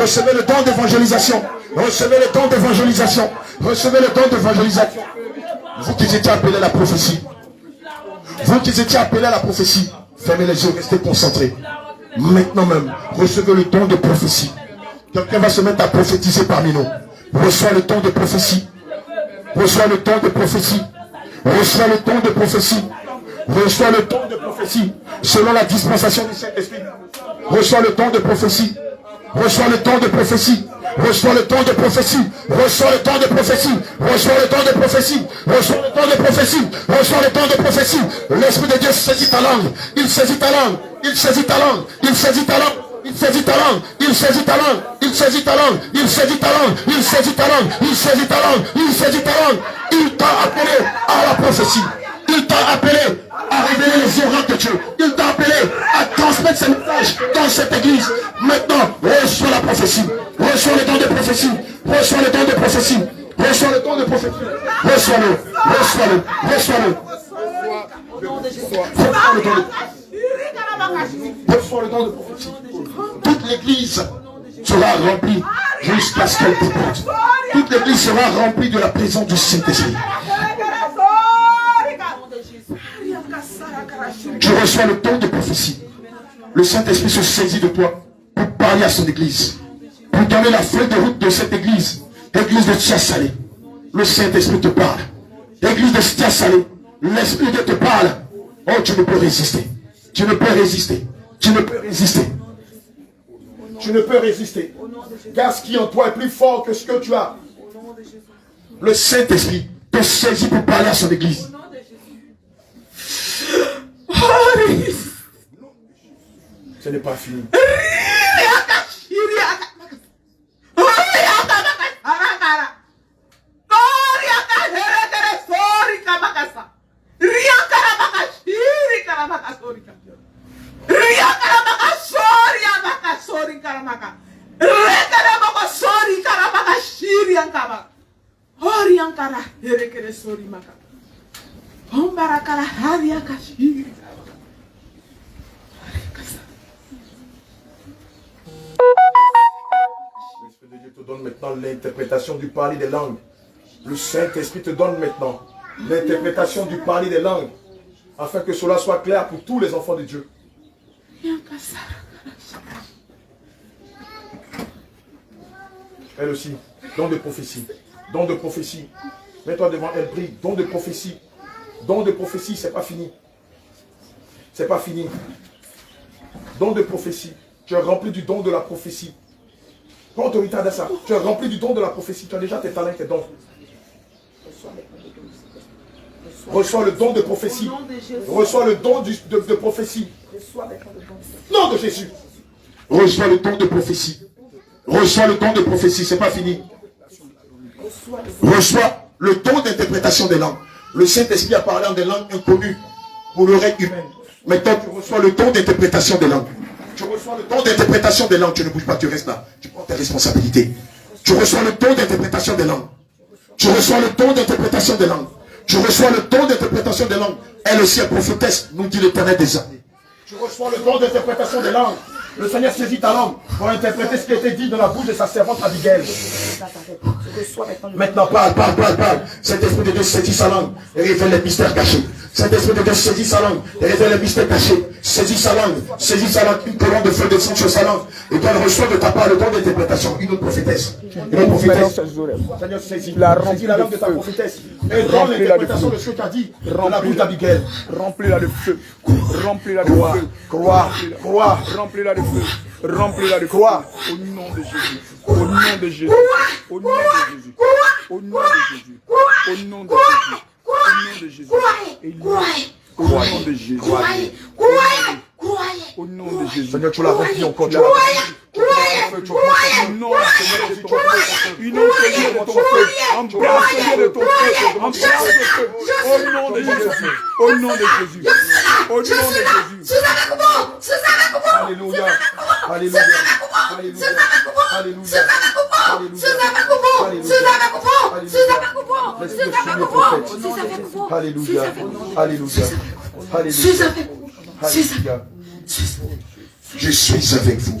Recevez le don d'évangélisation. Recevez le don d'évangélisation. Recevez le don d'évangélisation. Vous qui étiez appelés à la prophétie. Vous qui étiez appelés à la prophétie. Fermez les yeux, restez concentrés. Maintenant même, recevez le don de prophétie. Quelqu'un va se mettre à prophétiser parmi nous. Reçois le don de prophétie. Reçois le don de prophétie. Reçois le don de prophétie. Reçois le don de prophétie. Selon la dispensation du Saint-Esprit. Reçois le don de prophétie. Reçois le don de prophétie. Reçois le don de prophétie. Reçois le don de prophétie. Reçois le don de prophétie. Reçois le don de prophétie. Reçois le don de prophétie. L'Esprit de Dieu saisit ta langue. Il saisit ta langue. Il saisit ta langue. Il saisit ta langue. Il saisit ta langue, il saisit ta langue, il saisit ta langue, il saisit ta langue, il saisit ta langue, il saisit ta langue, il saisit ta langue. Il t'a appelé à la prophétie. Il t'a appelé à révéler les oracles de Dieu. Il t'a appelé à transmettre ce message dans cette église. Maintenant, reçois la prophétie. Reçois le don de prophétie. Reçois le don de prophétie. Reçois le don de prophétie. Reçois-le. Reçois-le. Reçois-le. Reçois le don de prophétie. Reçois le don de prophétie. Toute l'église sera remplie jusqu'à ce qu'elle déborde. Toute l'église sera remplie de la présence du Saint-Esprit. Tu reçois le don de prophétie. Le Saint-Esprit se saisit de toi pour parler à son église. Pour donner la feuille de route de cette église. L'église de Tia-Salé. Le Saint-Esprit te parle. L'église de Tia-Salé. L'Esprit de Dieu te parle. Oh, tu ne peux résister. Tu ne peux résister. Tu ne peux résister. Tu ne peux résister. Car ce qui est en toi est plus fort que ce que tu as. Le Saint-Esprit te saisit pour parler à son église. Ce n'est pas fini. L'Esprit de Dieu te donne maintenant l'interprétation du parler des langues. Le Saint-Esprit te donne maintenant l'interprétation du parler des langues, afin que cela soit clair pour tous les enfants de Dieu. Elle aussi, don de prophétie. Don de prophétie. Mets-toi devant elle, prie. Don de prophétie. Don de prophétie, c'est pas fini. C'est pas fini. Don de prophétie. Tu es rempli du don de la prophétie. Prends autorité à ça. Tu es rempli du don de la prophétie. Tu as déjà tes talents, tes dons. Reçois le don de prophétie. Reçois le don de prophétie. Nom de Jésus. Reçois le don de prophétie. Reçois le don de prophétie. C'est pas fini. Reçois le don d'interprétation des langues. Le Saint-Esprit a parlé en des langues inconnues pour l'oreille humaine. Maintenant, tu reçois le don d'interprétation des langues. Tu reçois le don d'interprétation des langues. Tu ne bouges pas, tu restes là. Tu prends tes responsabilités. Tu reçois le don d'interprétation des langues. Tu reçois le don d'interprétation des langues. Tu reçois le don d'interprétation des langues. Elle aussi est prophétesse, nous dit l'Éternel des armées. Tu reçois le don d'interprétation des langues. Le Seigneur saisit ta langue pour interpréter ce qui a été dit dans la bouche de sa servante Abigail. Maintenant, parle. Cet esprit de Dieu saisit sa langue et révèle les mystères cachés. Cet esprit de Dieu saisit sa langue et révèle les mystères cachés. Saisis sa langue, une colonne de feu de sang sur sa langue. Et qu'elle reçoit de ta part le don d'interprétation. Une autre prophétesse. Une autre prophétesse. Seigneur, saisis la langue de ta prophétesse. Et donne l'interprétation de ce que tu as dit dans la bouche d'Abigail. Remplis-la de feu. Remplis-la de feu. Crois. Remplis-la de feu. Remplis-la de feu. Au nom de Jésus. Au nom de Jésus. Au nom de Jésus. Au nom de Jésus. Au nom de Jésus. Au nom de Jésus. Au nom de Jésus. Au nom de Jésus. Seigneur, tu l'as rempli encore. Tu l'as rempli. Non, Seigneur, de ton feu. Une autre Seigneur de ton feu. Embrasse Seigneur de ton feu. Embrasse le feu. Au nom de Jésus. Au nom de Jésus. Au nom de Jésus. Alléluia. Alléluia. Alléluia. Alléluia. Alléluia. Alléluia. Alléluia. Je suis avec vous.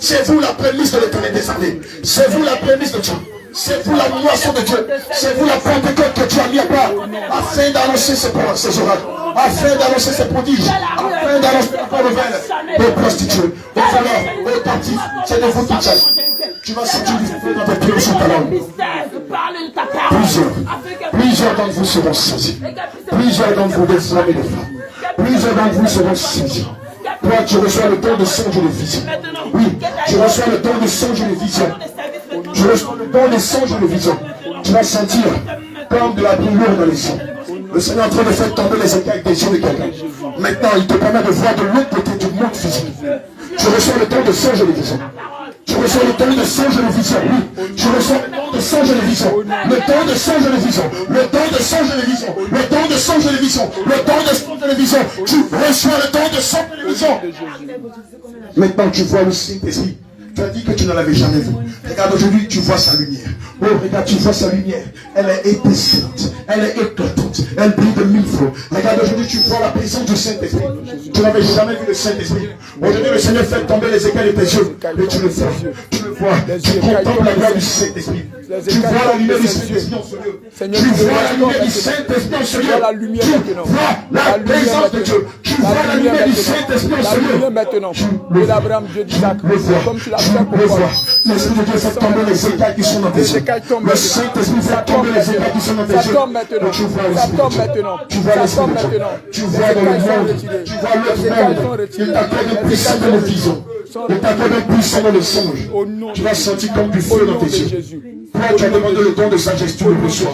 C'est vous la prémisse de l'Éternel des armées. C'est vous la prémisse de Dieu. C'est vous la moisson de Dieu. C'est vous la Pentecôte que Dieu a mis à part afin d'annoncer ces oracles, afin d'annoncer ces prodiges, afin d'annoncer la bonne nouvelle aux prostituées, aux voleurs, aux captifs. C'est de vous qui tient. Tu vas sentir du feu dans tes pieds sur ta langue. Plusieurs d'entre vous seront saisis. Plusieurs d'entre vous, des hommes et des femmes. Plusieurs d'entre vous seront saisis. Toi, tu reçois le don de songe et de vision. Oui, tu reçois le don de songe et de vision. Tu reçois le don de songe et de vision. Tu vas sentir comme de la brûlure dans les cieux. Le Seigneur est en train de faire tomber les écailles des yeux de quelqu'un. Maintenant, il te permet de voir de l'autre côté du monde physique. Tu reçois le don de songe et de vision. Tu reçois le don de songe et de vision. Oui, tu reçois le don de songe et de vision. Le don de songe et de vision. Le don de songe et de vision. Le don de songe et de vision. Le don de songe et de vision. Tu reçois le don de songe et de vision. Maintenant, tu vois le Saint-Esprit. Tu as dit que tu ne l'avais jamais vu. Regarde, aujourd'hui, tu vois sa lumière. Oh, regarde, tu vois sa lumière. Elle est étincelante. Elle est éclatante. Elle brille de mille fois. Regarde, aujourd'hui, tu vois la présence du Saint-Esprit. Tu n'avais jamais vu le Saint-Esprit. Aujourd'hui, le Seigneur fait tomber les écailles de tes yeux. Et tu le vois. Tu le vois. Tu contemples la gloire du Saint-Esprit. Tu vois la lumière du Saint-Esprit en ce lieu. Tu vois la lumière du Saint-Esprit en ce lieu. Tu vois la présence de Dieu. Tu vois la lumière du Saint-Esprit en ce lieu. Maintenant. Et l'Abraham, Dieu d'Isaac. Comme tu l'as fait pour moi. L'Esprit de Dieu fait tomber les écailles qui sont dans tes yeux. Le Saint-Esprit fait tomber les écailles qui sont dans tes yeux. Ça tombe maintenant. Ça tombe maintenant. Tu vois l'Esprit de Dieu. Tu vois dans le monde. Tu vois l'autre monde. Il t'accorde un puissant dans les visions. Il t'accorde un puissant dans le songe. Tu vas sentir comme du feu dans tes yeux. Toi, tu as demandé le don de sagesse, tu le reçois.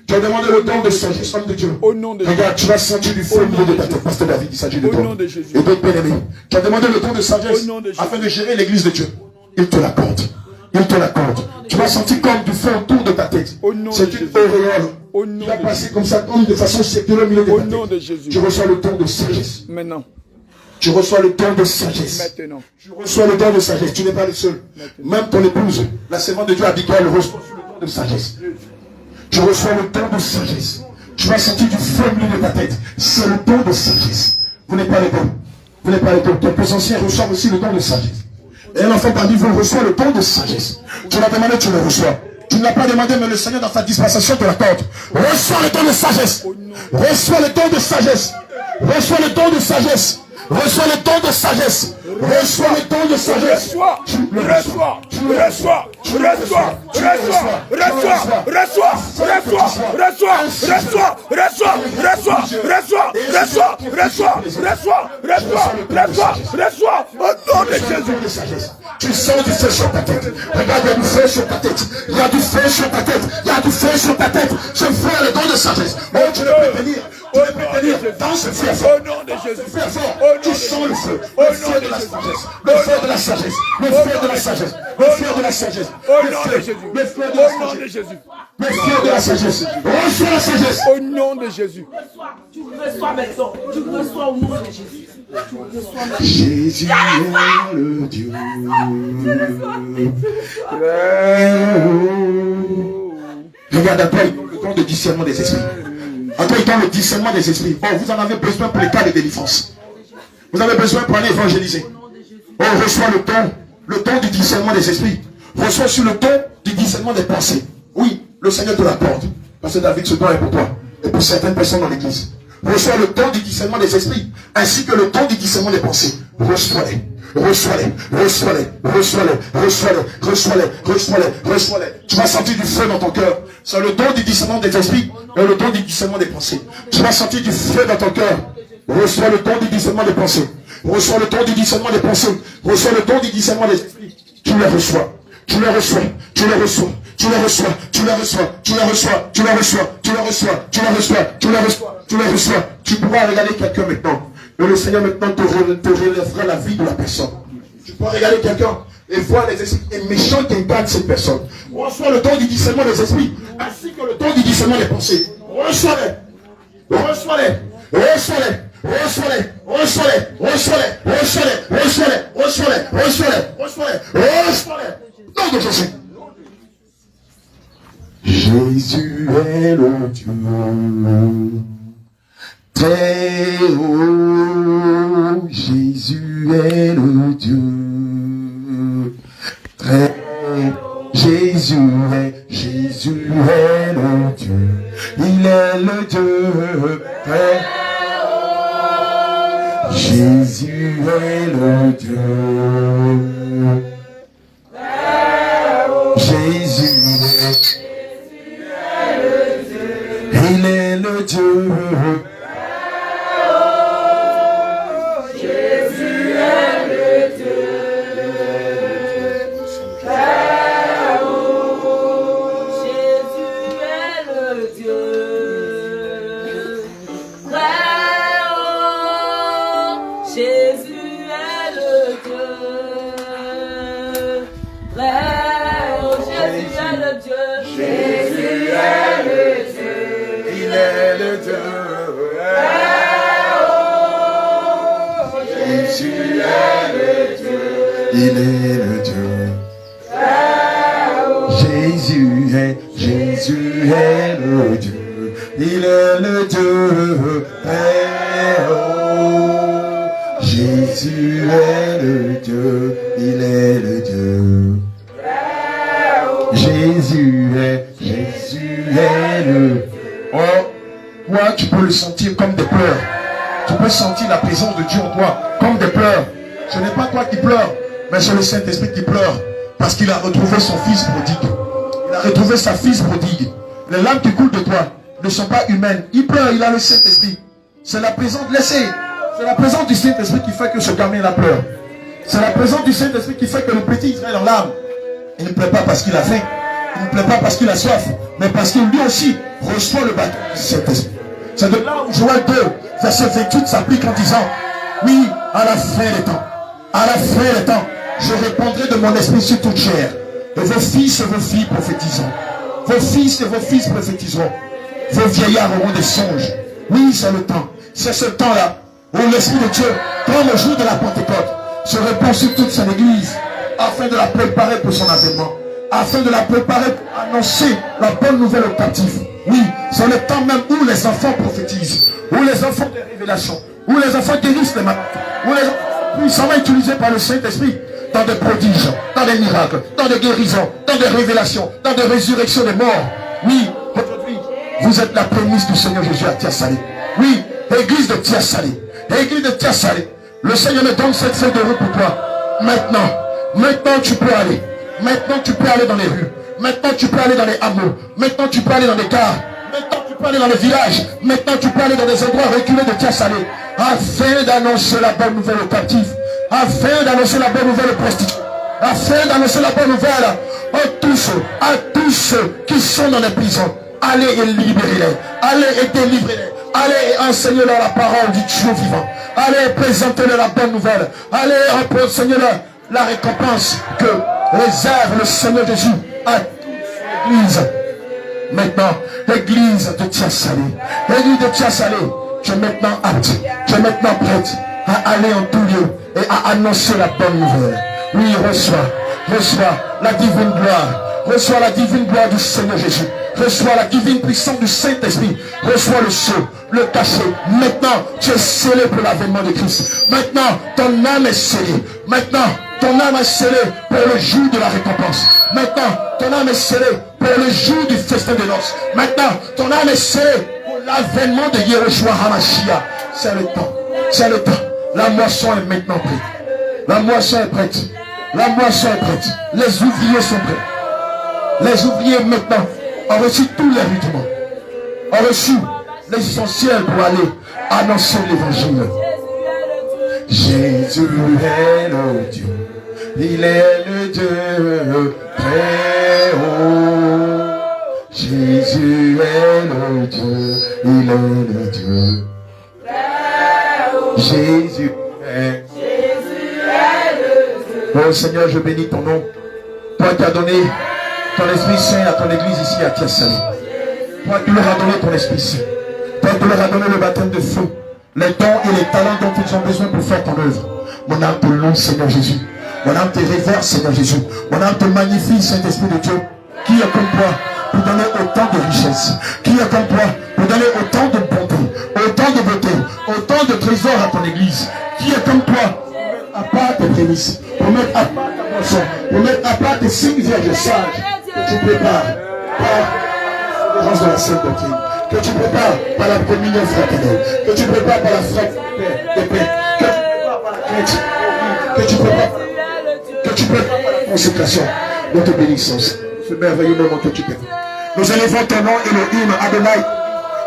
Tu as demandé le don de sagesse, homme de Dieu. Regarde, tu vas sentir du feu au milieu de ta tête. Pasteur David, il s'agit de toi. Et d'autres bien-aimés. Tu as demandé le don de sagesse afin de gérer l'église de Dieu. Il te l'accorde. Il te l'accorde. Tu vas sentir comme du feu autour de ta tête. C'est une auréole. Tu vas passer comme ça, comme de façon circulaire au milieu de ta tête. Tu reçois le don de sagesse. Maintenant. Tu reçois le don de sagesse. Maintenant. Tu reçois le don de sagesse. Tu n'es pas le seul. Même ton épouse, la servante de Dieu Abigail, reçoit le don de sagesse. Tu reçois le don de sagesse. Tu vas sentir du feu au milieu de ta tête. C'est le don de sagesse. Vous n'êtes pas les dons. Vous n'êtes pas les dons. Ton plus ancien reçoit aussi le don de sagesse. Et un enfant parmi vous reçoit le don de sagesse. Tu l'as demandé, tu le reçois. Tu ne l'as pas demandé, mais le Seigneur dans sa dispensation te l'accorde. Reçois le don de sagesse. Reçois le don de sagesse. Reçois le don de sagesse. Reçois le don de sagesse. Reçois le don de sagesse. Reçois, reçois, reçois, reçois, reçois, reçois, reçois, reçois, reçois, reçois, reçois, reçois, reçois, reçois, reçois, reçois, reçois, reçois, au nom de Jésus. Tu sens du feu sur ta tête. Regarde, il y a du feu sur ta tête. Il y a du feu sur ta tête. Il y a du feu sur ta tête. Je vois le don de sagesse. Oh, tu ne peux tenir. Tu ne peux tenir dans ce feu fort. Au nom de Jésus. Tu sens le feu. Le feu de la sagesse. Le feu de la sagesse. Le feu de la sagesse. Le feu de la sagesse. Au nom de Jésus. Le feu de Au la nom de sagesse. Jésus. Le feu de la sagesse. Reçois la sagesse. Au nom de Jésus. Tu reçois maintenant. Tu reçois au nom de Jésus. Jésus est le Dieu. Regarde à toi, il donne le don de discernement des esprits. À toi, il donne le discernement des esprits. Oh, vous en avez besoin pour les cas de délivrance. Vous avez besoin pour aller évangéliser. Oh, reçois le don du discernement des esprits. Reçois sur le don du discernement des pensées. Oui, le Seigneur te l'accorde. Parce que David, ce don est pour toi. Et pour certaines personnes dans l'église. Reçois le don du discernement des esprits, ainsi que le don du discernement des pensées. Reçois-les, reçois-les, reçois-les, reçois-les, reçois-les, reçois-les, reçois-les, reçois-les. Tu vas sentir du feu dans ton cœur. C'est le don du discernement des esprits et le don du discernement des pensées. Tu vas sentir du feu dans ton cœur. Reçois le don du discernement des pensées. Reçois le don du discernement des pensées. Reçois le don du discernement des esprits. Tu les reçois. Tu les reçois. Tu les reçois. Tu les reçois, tu les reçois, tu les reçois, tu les reçois, tu les reçois, tu les reçois, tu les reçois, tu les reçois. Tu pourras regarder quelqu'un maintenant. Et le Seigneur maintenant te relèvera la vie de la personne. Tu pourras regarder quelqu'un et voir les esprits méchants qui incarnent cette personne. Reçois le don du discernement des esprits, ainsi que le don du discernement des pensées. Reçois-les, reçois-les, reçois-les, reçois-les, reçois-les, reçois-les, reçois-les, reçois-les, reçois-les, reçois-les, reçois-les, reçois-les. Nom de Jésus. Jésus est le Dieu très haut. Jésus est le Dieu très haut. Jésus est le Dieu. Jésus est le Dieu. Il est le Dieu. Il est le Dieu. Jésus est le Dieu. Il est le Dieu très haut. Jésus est le Dieu. Il est le Dieu. Jésus est le. Oh, toi tu peux le sentir comme des pleurs. Tu peux sentir la présence de Dieu en toi comme des pleurs. Ce n'est pas toi qui pleures, mais c'est le Saint-Esprit qui pleure. Parce qu'il a retrouvé son fils prodigue. Il a retrouvé sa fille prodigue. Les larmes qui coulent de toi ne sont pas humaines. Il pleure, il a le Saint-Esprit. C'est la présence, laissez. C'est la présence du Saint-Esprit qui fait que ce gamin la pleure. C'est la présence du Saint-Esprit qui fait que le petit Israël en larmes. Il ne pleure pas parce qu'il a faim. Il ne pleure pas parce qu'il a soif. Mais parce qu'il lui aussi reçoit le baptême du Saint-Esprit. C'est de là où Joël 2, verset 28 s'applique en disant, oui, à la fin des temps. À la fin des temps, je répandrai de mon esprit sur toute chair. Et vos fils et vos filles prophétiseront. Vos fils et vos fils prophétiseront. Vos vieillards auront des songes. Oui, c'est le temps. C'est ce temps-là où l'Esprit de Dieu, comme le jour de la Pentecôte, se répand sur toute son église, afin de la préparer pour son avènement, afin de la préparer pour annoncer la bonne nouvelle aux captifs. Oui, c'est le temps même où les enfants prophétisent, où les enfants ont des révélations, où les enfants guérissent les malades, où les enfants puissamment utilisés par le Saint-Esprit dans des prodiges, dans des miracles, dans des guérisons, dans des révélations, dans des résurrections des morts. Oui, aujourd'hui, vous êtes la prémisse du Seigneur Jésus à Tiasalé. Oui, église de Tiasalé, église de Tiasalé. Le Seigneur me donne cette feuille de route pour toi. Maintenant tu peux aller. Maintenant tu peux aller dans les rues. Maintenant tu peux aller dans les hameaux. Maintenant tu peux aller dans les gares. Maintenant tu peux aller dans les villages. Maintenant tu peux aller dans des endroits reculés de Tiasalé, afin d'annoncer la bonne nouvelle aux captifs, afin d'annoncer la bonne nouvelle aux prostituées, afin d'annoncer la bonne nouvelle à tous ceux qui sont dans les prisons. Allez et libérez-les. Allez et délivrez-les. Allez et enseignez-leur la parole du Dieu vivant. Allez et présentez-leur la bonne nouvelle. Allez et enseignez-leur la récompense que réserve le Seigneur Jésus à toute l'église. Maintenant, l'église de Tiasalé, l'église de Tiasalé, tu es maintenant apte, tu es maintenant prête à aller en tout lieu et à annoncer la bonne nouvelle. Oui, reçois la divine gloire, reçois la divine gloire du Seigneur Jésus, reçois la divine puissance du Saint-Esprit, reçois le sceau, le cachet. Maintenant, tu es scellé pour l'avènement de Christ. Maintenant, ton âme est scellée. Maintenant, ton âme est scellée pour le jour de la récompense. Maintenant, ton âme est scellée pour le jour du festin de noces. Maintenant, ton âme est scellée pour l'avènement de Yehoshua HaMashiach. C'est le temps. C'est le temps. La moisson est maintenant prête. La moisson est prête. La moisson est prête. Les ouvriers sont prêts. Les ouvriers maintenant ont reçu tous les rudiments. Ont reçu l'essentiel pour aller annoncer l'évangile. Jésus est le Dieu. Il est le Dieu très haut. Jésus est le Dieu. Il est le Dieu. Jésus est le Dieu. Oh Seigneur, je bénis ton nom. Toi qui as donné ton Esprit Saint à ton Église ici à Tiasalé. Toi qui leur as donné ton Esprit Saint. Toi qui leur as donné le baptême de feu. Les dons et les talents dont ils ont besoin pour faire ton œuvre. Mon âme te loue, Seigneur Jésus. Mon âme te révère, Seigneur Jésus. Mon âme te magnifie, Saint-Esprit de Dieu. Qui est comme toi pour donner autant de richesses? Qui est comme toi pour donner autant de bonté, autant de beauté, autant de trésors à ton Église? Qui est comme toi pour mettre à part tes prémices, pour mettre à part ta moisson, pour mettre à part tes 5 vierges sages que tu prépares par la grâce de la Sainte Doctrine? que tu prépares par la communion fraternelle, que tu prépares par la fraternité, que tu prépares par la consécration. Nous te bénissons, ce merveilleux moment que tu permets. Nous élevons ton nom, Elohim, Adonai.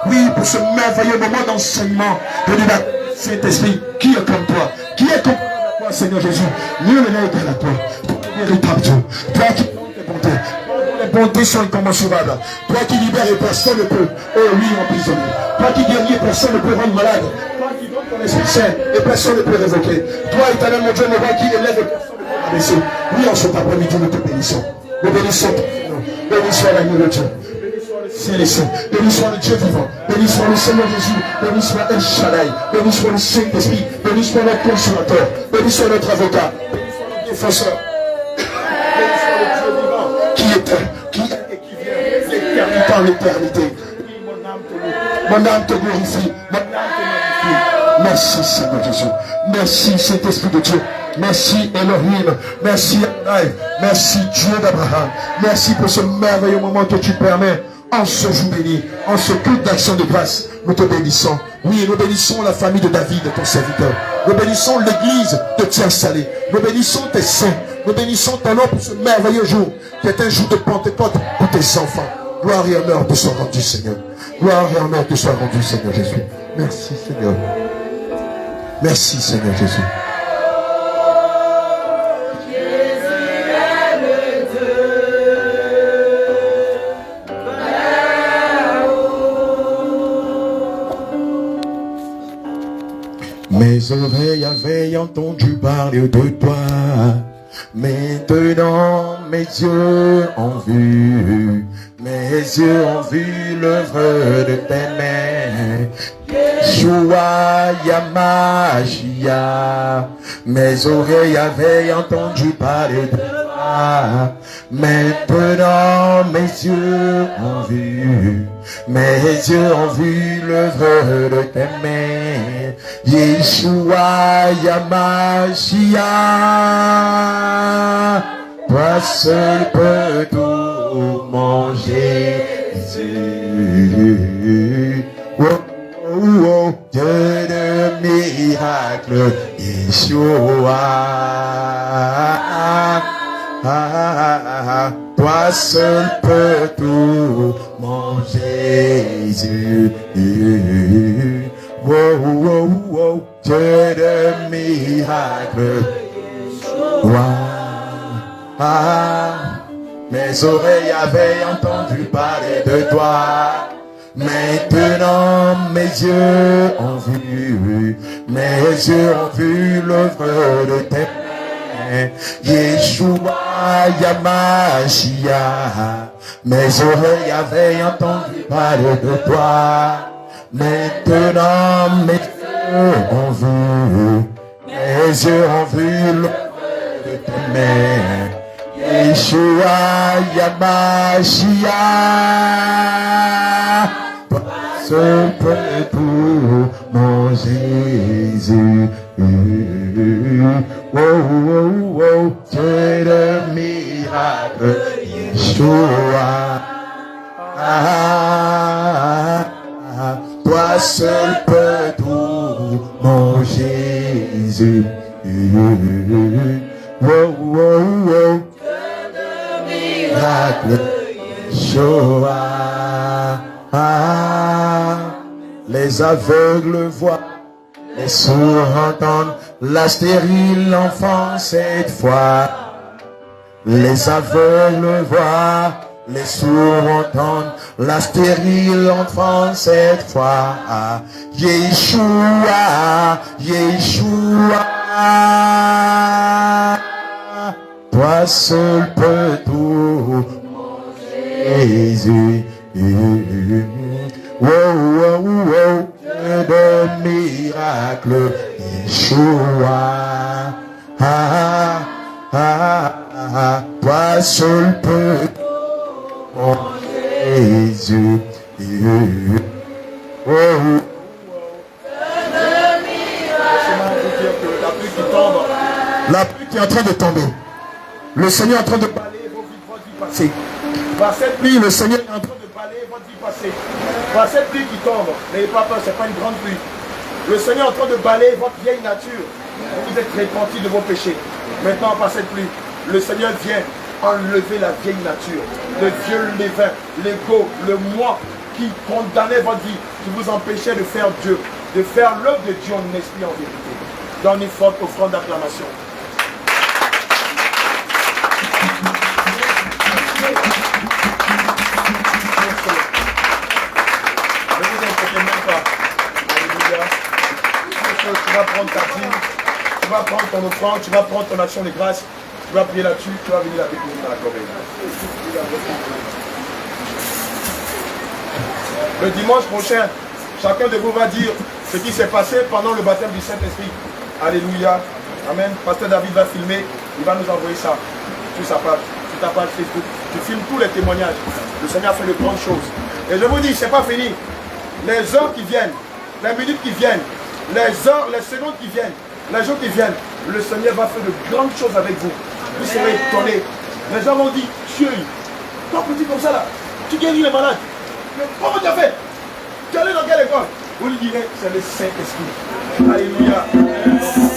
Oui, pour ce merveilleux moment d'enseignement de la Saint-Esprit. Qui est comme toi? Qui est comme toi, Seigneur Jésus? Nul n'est égal à toi. Toi, véritable Dieu. Toi qui donnes tes bontés. Les bontés sont incommensurables. Toi qui libères et personne ne peut. Oh oui, emprisonner. Toi qui guéris et personne ne peut rendre malade. Toi qui donnes ton Esprit Saint et personne ne peut révoquer. Toi, éternel mon Dieu, mon roi qui élève et personne ne peut abaisser. Oui, en cet après-midi, nous te bénissons. Nous bénissons ton nom. Béni soit l'agneau de Dieu. C'est les saints. Béni soit le Dieu vivant. Béni soit le Seigneur Jésus. Béni soit El Shaddai. Béni soit le Saint-Esprit. Béni soit notre consolateur. Béni soit notre avocat. Béni soit notre défenseur. Béni soit le Dieu vivant qui était, qui est et qui vient. L'éternité en l'éternité. Mon âme te glorifie. Mon âme te magnifie. Merci Seigneur Jésus. Merci Saint-Esprit de Dieu. Merci Elohim. Merci Adonai. Merci Dieu d'Abraham. Merci pour ce merveilleux moment que tu permets. En ce jour béni, en ce culte d'action de grâce, nous te bénissons. Oui, nous bénissons la famille de David, ton serviteur. Nous bénissons l'église de Tien-Salé. Nous bénissons tes saints. Nous bénissons ton nom pour ce merveilleux jour, qui est un jour de Pentecôte pour tes enfants. Gloire et honneur te soient rendus, Seigneur. Gloire et honneur te soient rendus, Seigneur Jésus. Merci, Seigneur. Merci, Seigneur Jésus. Mes oreilles avaient entendu parler de toi. Maintenant mes yeux ont vu. Mes yeux ont vu l'œuvre de tes mains. Yeshua Yamashia. Mes oreilles avaient entendu parler de toi. Maintenant mes yeux ont vu. Mes yeux ont vu l'œuvre de tes mains. Yeshua Yamashia. Toi seul peux tout manger. Jésus. Oh, oh, oh, Dieu de miracle. Yeshua. Toi seul peux tout manger. Jésus. Wow, wow, wow, Dieu de miracle. Wow. Mes oreilles avaient entendu parler de toi. Maintenant mes yeux ont vu. Mes yeux ont vu l'œuvre de tes mains. Yeshua Yamashia. Mes oreilles avaient entendu parler de toi. Maintenant mes yeux ont vu, mes yeux ont vu l'œuvre de tes mains. Yeshua Yamashia. Toi seul peux tout, mon Jésus. Oh, oh, oh, Dieu de miracle. Yeshua. Toi seul peux tout, mon Jésus. Wow, wow, wow. Miracle, Yeshua. Les aveugles voient, les sourds entendent, la stérile enfant cette fois. Les aveugles voient, les sourds entendent, la stérile enfant cette fois. Yeshua, Yeshua. Toi seul peux tout, Jésus. Wow, wow, wow, Dieu de miracle, Yeshua. Toi seul peux tout, Jésus. La pluie qui est en train de tomber. Le Seigneur est en train de balayer vos vies du passé. Par cette pluie, le Seigneur est en train de balayer balayer votre vie passée. Par cette pluie qui tombe, n'ayez pas peur, ce n'est pas une grande pluie. Le Seigneur est en train de balayer votre vieille nature. Vous êtes repentis de vos péchés. Maintenant, par cette pluie, le Seigneur vient enlever la vieille nature, le vieux levain, l'ego, le moi qui condamnait votre vie, qui vous empêchait de faire Dieu, de faire l'œuvre de Dieu en esprit, en vérité. Donne une forte offrande d'acclamation. Ne vous inquiétez même pas. Alléluia. Tu vas prendre ta dîme, tu vas prendre ton offrande, tu vas prendre ton action de grâce, tu vas prier là-dessus, tu vas venir la découvrir dans la corbeille. Le dimanche prochain, chacun de vous va dire ce qui s'est passé pendant le baptême du Saint-Esprit. Alléluia. Amen. Pasteur David va filmer, il va nous envoyer ça sur sa page, sur ta page Facebook. Tu filmes tous les témoignages. Le Seigneur fait de grandes choses. Et je vous dis, ce n'est pas fini. Les heures qui viennent, les minutes qui viennent, les heures, les secondes qui viennent, les jours qui viennent, le Seigneur va faire de grandes choses avec vous. Vous serez étonnés. Les gens vont dire, Dieu, toi petit comme ça là, tu guéris les malades. Mais comment tu as fait? Tu es allé dans quelle école? Vous lui direz, c'est le Saint-Esprit. Alléluia.